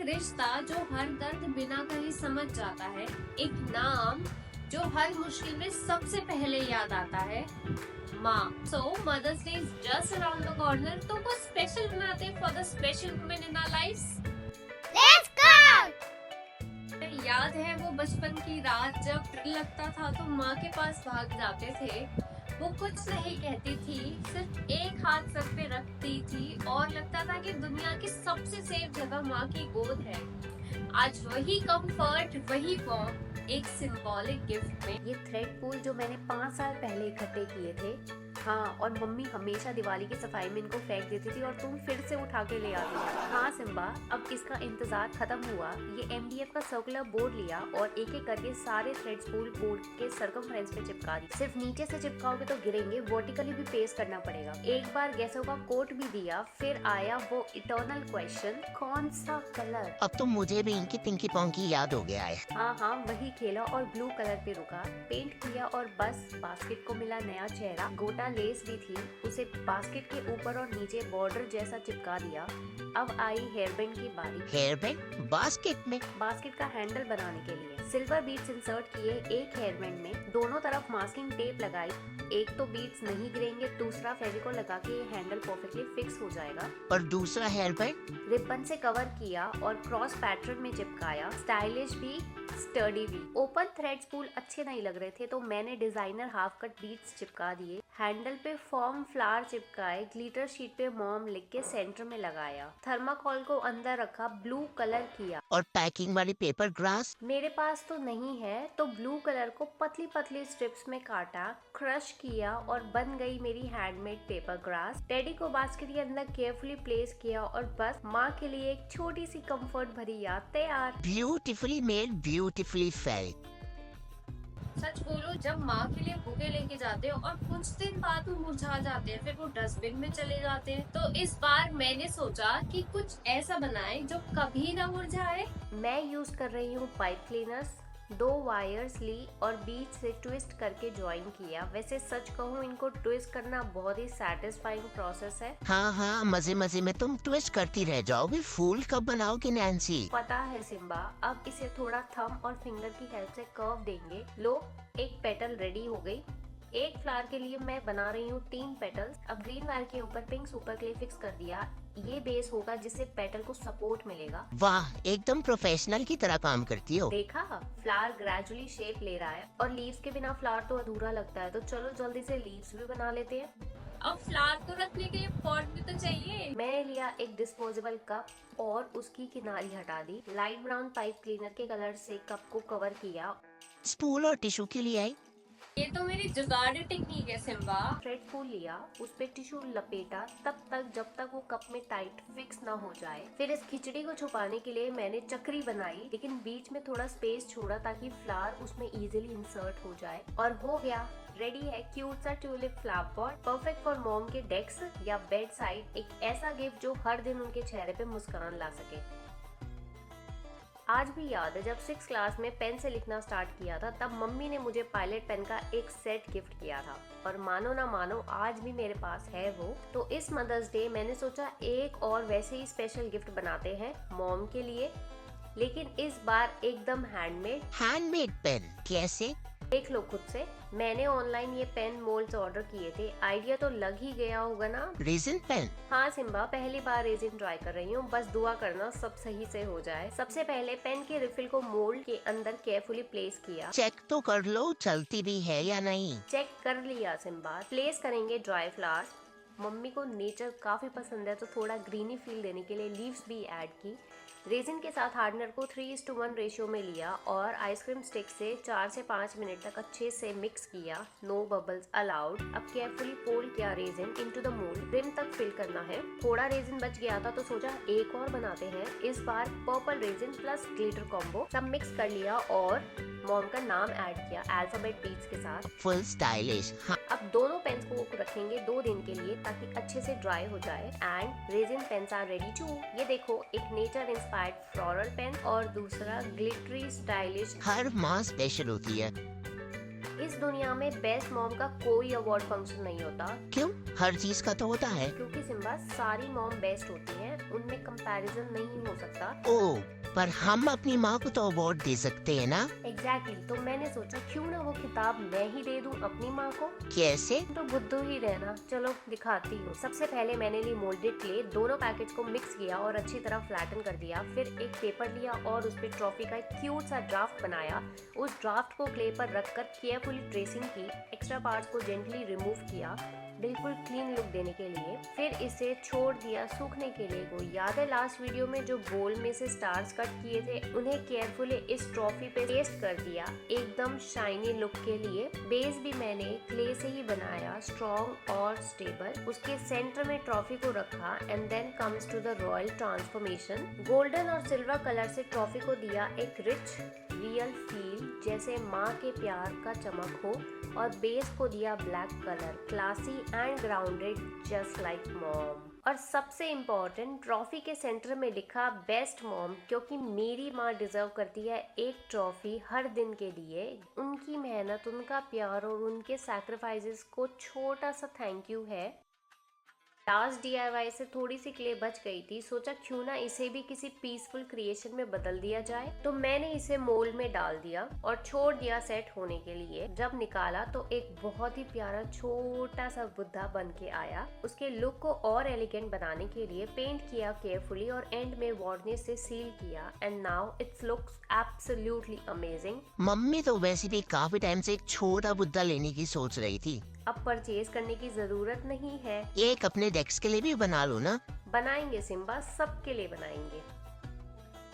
रिश्ता जो हर दर्द बिना कहीं समझ जाता है, एक नाम जो हर मुश्किल में सबसे पहले याद आता है, माँ। So mother's day is just around the corner, तो कुछ स्पेशल बनाते हैं for the special women in our lives. Let's go. याद है वो बचपन की रात जब डर लगता था तो माँ के पास भाग जाते थे। वो कुछ नहीं कहती थी, सिर्फ एक हाथ सर पे रखती थी और लगता था कि दुनिया की सबसे सेफ जगह माँ की गोद है। आज वही कंफर्ट, वही वार्म एक सिंबॉलिक गिफ्ट में। ये थ्रेड पूल जो मैंने 5 साल पहले इकट्ठे किए थे, हाँ, और मम्मी हमेशा दिवाली की सफाई में इनको फेंक देती थी और तुम फिर से उठा के ले आती थी। हाँ सिम्बा, अब इसका इंतजार खत्म हुआ। ये MDF का सर्कुलर बोर्ड लिया और एक एक करके सारे थ्रेड्स पूल बोर्ड के सर्कमफ्रेंस पे चिपका दी। सिर्फ नीचे से चिपकाओगे तो गिरेंगे, वर्टिकली भी पेस्ट करना पड़ेगा। एक बार गैसों का कोट भी दिया, फिर आया वो इटर्नल क्वेश्चन, कौन सा कलर। अब तो मुझे भी इनकी पिंकी पोंकी याद हो गया है। हाँ, वही खेला और ब्लू कलर पे रुका, पेंट किया और बस बास्केट को मिला नया चेहरा। गोटा लेस भी थी, उसे बास्केट के ऊपर और नीचे बॉर्डर जैसा चिपका दिया। अब आई हेयरबैंड की बारी। हेयरबैंड बास्केट में? बास्केट का हैंडल बनाने के लिए सिल्वर बीड्स इंसर्ट किए एक हेयरबैंड में, दोनों तरफ मास्किंग टेप लगाई। एक तो बीड्स नहीं गिरेंगे, दूसरा फेविकोल लगा के ये हैंडल परफेक्टली फिक्स हो जाएगा। और दूसरा हेयरबैंड रिबन से कवर किया और क्रॉस पैटर्न में चिपकाया। स्टाइलिश भी, स्टर्डी भी। ओपन थ्रेड्स पूल अच्छे नहीं लग रहे थे तो मैंने डिजाइनर हाफ कट बीड्स चिपका दिए। हैंडल पे फॉर्म फ्लावर चिपकाए, ग्लिटर शीट पे मॉम लिख के सेंटर में लगाया। थर्माकोल को अंदर रखा, ब्लू कलर किया। और पैकिंग वाली पेपर ग्लास? मेरे पास तो नहीं है, तो ब्लू कलर को पतली पतली स्ट्रिप्स में काटा, क्रश किया और बन गई मेरी हैंडमेड पेपर ग्लास। टेडी को बास्केट के अंदर केयरफुली प्लेस किया और बस माँ के लिए एक छोटी सी कंफर्ट भरी याद तैयार। Beautifully made, beautifully felt. सच बोलो, जब माँ के लिए बुके लेके जाते हो और कुछ दिन बाद वो मुरझा जाते हैं, फिर वो डस्टबिन में चले जाते हैं, तो इस बार मैंने सोचा कि कुछ ऐसा बनाएं जो कभी ना मुरझाए। मैं यूज कर रही हूँ पाइप क्लीनर्स। 2 वायर्स ली और बीच से ट्विस्ट करके ज्वाइन किया। वैसे सच कहूँ, इनको ट्विस्ट करना बहुत ही सैटिस्फाइंग प्रोसेस है। हाँ, मजे मजे में तुम ट्विस्ट करती रह जाओगे। फूल कब बनाओगे नैन्सी? पता है सिम्बा, अब इसे थोड़ा थंब और फिंगर की हेल्प से कर्व देंगे। लो, एक पेटल रेडी हो गई। एक फ्लावर के लिए मैं बना रही हूँ 3 पेटल्स। अब ग्रीन वायर के ऊपर पिंक सुपर क्ले फिक्स कर दिया। ये बेस होगा जिससे पेटल को सपोर्ट मिलेगा। वाह, एकदम प्रोफेशनल की तरह काम करती हो। देखा, फ्लावर ग्रेजुअली शेप ले रहा है और लीव्स के बिना फ्लावर तो अधूरा लगता है, तो चलो जल्दी से लीव्स भी बना लेते हैं। अब फ्लावर को रखने के लिए पॉट भी तो चाहिए। मैंने लिया एक डिस्पोजेबल कप और उसकी किनारी हटा दी। लाइट ब्राउन पाइप क्लीनर के कलर से कप को कवर किया। स्पूल और टिश्यू के लिए आई? ये तो मेरी जुगाड़ टेक्निक है सिम्बा। थ्रेड फूल लिया, उस पे टिश्यू लपेटा तब तक जब तक वो कप में टाइट फिक्स ना हो जाए। फिर इस खिचड़ी को छुपाने के लिए मैंने चक्री बनाई, लेकिन बीच में थोड़ा स्पेस छोड़ा ताकि फ्लावर उसमें इजीली इंसर्ट हो जाए। और हो गया, रेडी है क्यूट सा tulip flower pot, perfect for mom के डेस्क या बेड साइड। एक ऐसा गिफ्ट जो हर दिन उनके चेहरे पे मुस्कान ला सके। आज भी याद है जब 6th क्लास में पेन से लिखना स्टार्ट किया था, तब मम्मी ने मुझे पायलट पेन का एक सेट गिफ्ट किया था और मानो ना मानो आज भी मेरे पास है वो। तो इस मदर्स डे मैंने सोचा एक और वैसे ही स्पेशल गिफ्ट बनाते हैं मॉम के लिए, लेकिन इस बार एकदम हैंडमेड। हैंडमेड पेन कैसे? देख लो खुद से। मैंने ऑनलाइन ये पेन मोल्ड्स ऑर्डर किए थे। आइडिया तो लग ही गया होगा ना। Resin pen? हाँ सिम्बा, पहली बार रेजिन ट्राई कर रही हूँ, बस दुआ करना सब सही से हो जाए। सबसे पहले पेन के रिफिल को मोल्ड के अंदर केयरफुली प्लेस किया। चेक तो कर लो चलती भी है या नहीं। चेक कर लिया सिम्बा। प्लेस करेंगे ड्राई फ्लावर्स। मम्मी को नेचर काफी पसंद है तो थोड़ा ग्रीनी फील देने के लिए लीव्स भी ऐड की। रेजिन के साथ हार्डनर को 3:1 रेशियो में लिया और आइसक्रीम स्टिक से 4 से 5 मिनट तक अच्छे से मिक्स किया। No bubbles allowed. अब केयरफुली फोल्ड किया resin into the mould. Rim तक फिल करना है। थोड़ा रेजिन बच गया था तो सोचा एक और बनाते हैं। इस बार purple resin plus glitter combo. सब मिक्स कर लिया और मॉम का नाम ऐड किया अल्फाबेट बीट्स के साथ। Full stylish. हाँ। अब दोनों पेन्स को रखेंगे 2 दिन के लिए ताकि अच्छे से ड्राई हो जाए। And resin pens are ready to. ये देखो, एक नेचर इंस्पायर्ड फ्लोरल पेन और दूसरा ग्लिटरी स्टाइलिश। हर माँ स्पेशल होती है। इस दुनिया में बेस्ट मॉम का कोई अवार्ड फंक्शन नहीं होता, क्यों? हर चीज का तो होता है। क्योंकि सिम्बा सारी मॉम बेस्ट होती हैं, उनमें कंपैरिजन नहीं हो सकता। ओ, पर हम अपनी माँ को तो अवार्ड दे सकते हैं ना? एग्जैक्टली, तो मैंने सोचा क्यों ना वो किताब मैं ही दे दूं अपनी माँ को। कैसे? तो बुद्धू ही रहना, चलो दिखाती हूँ। सबसे पहले मैंने ली मोल्डेड क्ले, दोनों पैकेट्स को मिक्स किया और अच्छी तरह फ्लैटन कर दिया। फिर एक पेपर लिया और उस पर ट्रॉफी का एक क्यूट सा ड्राफ्ट बनाया। उस ड्राफ्ट को क्ले पर रखकर केयरफुली ट्रेसिंग की, एक्स्ट्रा पार्ट्स को जेंटली रिमूव किया बिल्कुल क्लीन लुक देने के लिए। फिर इसे छोड़ दिया सूखने के लिए। को याद है लास्ट वीडियो में जो बोल में से स्टार्स कट किए थे, उन्हें केयरफुली इस ट्रॉफी पे पेस्ट कर दिया एकदम शाइनी लुक के लिए। बेस भी मैंने क्ले से ही बनाया, स्ट्रॉन्ग और स्टेबल। उसके सेंटर में ट्रॉफी को रखा and then comes to the royal transformation. Golden और सिल्वर कलर से ट्रॉफी को दिया एक रिच रियल फील, जैसे माँ के प्यार का चमक हो, और बेस को दिया black colour, classy and grounded just like mom. और सबसे इम्पोर्टेंट, ट्रॉफी के सेंटर में लिखा बेस्ट मॉम, क्योंकि मेरी माँ डिजर्व करती है एक ट्रॉफी हर दिन के लिए। उनकी मेहनत, उनका प्यार और उनके सैक्रिफाइसेस को छोटा सा थैंक यू है। लास्ट DIY से थोड़ी सी क्ले बच गई थी, सोचा क्यों ना इसे भी किसी पीसफुल क्रिएशन में बदल दिया जाए। तो मैंने इसे मोल्ड में डाल दिया और छोड़ दिया सेट होने के लिए। जब निकाला तो एक बहुत ही प्यारा छोटा सा बुद्धा बन के आया। उसके लुक को और एलिगेंट बनाने के लिए पेंट किया केयरफुली और एंड में वार्निश से सील किया and now it's looks absolutely amazing. Mummy तो वैसे भी काफी टाइम से एक छोटा बुद्धा लेने की सोच रही थी। अब परचेज करने की जरूरत नहीं है, एक अपने डेस्क के लिए भी बना लो ना। बनाएंगे सिम्बा, सबके लिए बनाएंगे।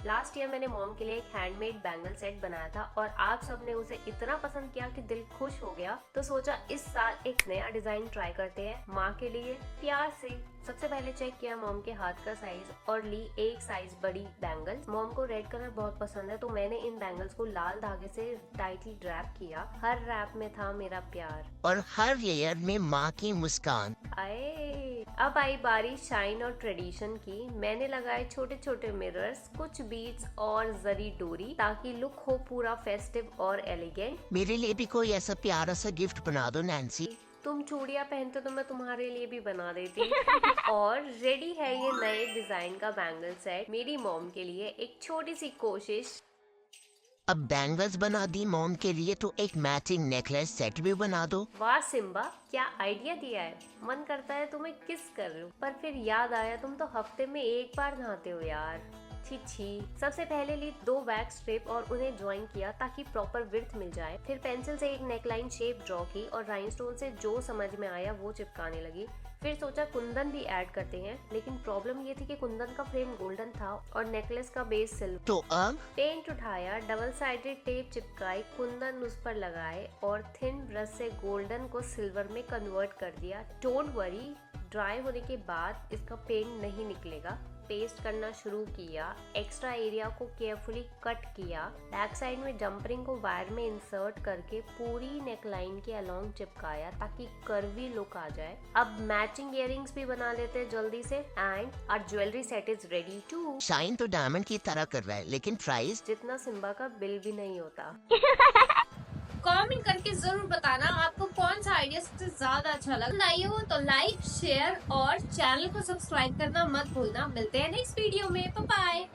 लास्ट ईयर मैंने मॉम के लिए एक हैंडमेड बैंगल सेट बनाया था और आप सबने उसे इतना पसंद किया कि दिल खुश हो गया। तो सोचा इस साल एक नया डिजाइन ट्राई करते हैं माँ के लिए प्यार से। सबसे पहले चेक किया मॉम के हाथ का साइज और ली एक साइज बड़ी बैंगल्स। मॉम को रेड कलर बहुत पसंद है, तो मैंने इन बैंगल्स को लाल धागे से टाइटली रैप किया। हर रैप में था मेरा प्यार और हर लेयर में माँ की मुस्कान। आए, अब आई बारी शाइन और ट्रेडिशन की। मैंने लगाए छोटे छोटे मिरर्स, कुछ बीड्स और जरी डोरी, ताकि लुक हो पूरा फेस्टिव और एलिगेंट। मेरे लिए भी कोई ऐसा प्यारा सा गिफ्ट बना दो नैन्सी। तुम चूड़ियां पहनते तो मैं तुम्हारे लिए भी बना देती। और रेडी है ये नए डिजाइन का बैंगल सेट मेरी मॉम के लिए। एक छोटी सी कोशिश। अब बैंगल्स बना दी मॉम के लिए, तो एक मैचिंग नेकलेस सेट भी बना दो। वाह सिम्बा, क्या आइडिया दिया है। मन करता है तुम्हें किस कर लूं, पर फिर याद आया तुम तो हफ्ते में एक बार नहाते हो यार। छी। सबसे पहले ली 2 वैक्स स्ट्रिप और उन्हें ज्वाइन किया ताकि प्रॉपर विड्थ मिल जाए। फिर पेंसिल से एक नेकलाइन शेप ड्रॉ की और राइनस्टोन से जो समझ में आया वो चिपकाने लगी। फिर सोचा कुंदन भी ऐड करते हैं, लेकिन प्रॉब्लम ये थी कि कुंदन का फ्रेम गोल्डन था और नेकलेस का बेस सिल्वर। तो अब पेंट उठाया, डबल साइडेड टेप चिपकाई, कुंदन उस पर लगाए और थिन ब्रश से गोल्डन को सिल्वर में कन्वर्ट कर दिया। डोंट वरी, ड्राई होने के बाद इसका पेंट नहीं निकलेगा। पेस्ट करना शुरू किया, एक्स्ट्रा एरिया को केयरफुली कट किया, बैक साइड में जंपरिंग को वायर में इंसर्ट करके पूरी नेकलाइन के अलोंग चिपकाया ताकि कर्वी लुक आ जाए। अब मैचिंग इयररिंग्स भी बना लेते हैं जल्दी से and our jewellery set is ready to. Shine तो डायमंड की तरह कर रहा है, लेकिन प्राइस जितना सिम्बा का बिल भी नहीं होता। कमेंट करके जरूर बताना आपको कौन सा आइडिया सबसे ज्यादा अच्छा लगा। आई हो तो लाइक, शेयर और चैनल को सब्सक्राइब करना मत भूलना। मिलते हैं नेक्स्ट वीडियो में, बाय बाय।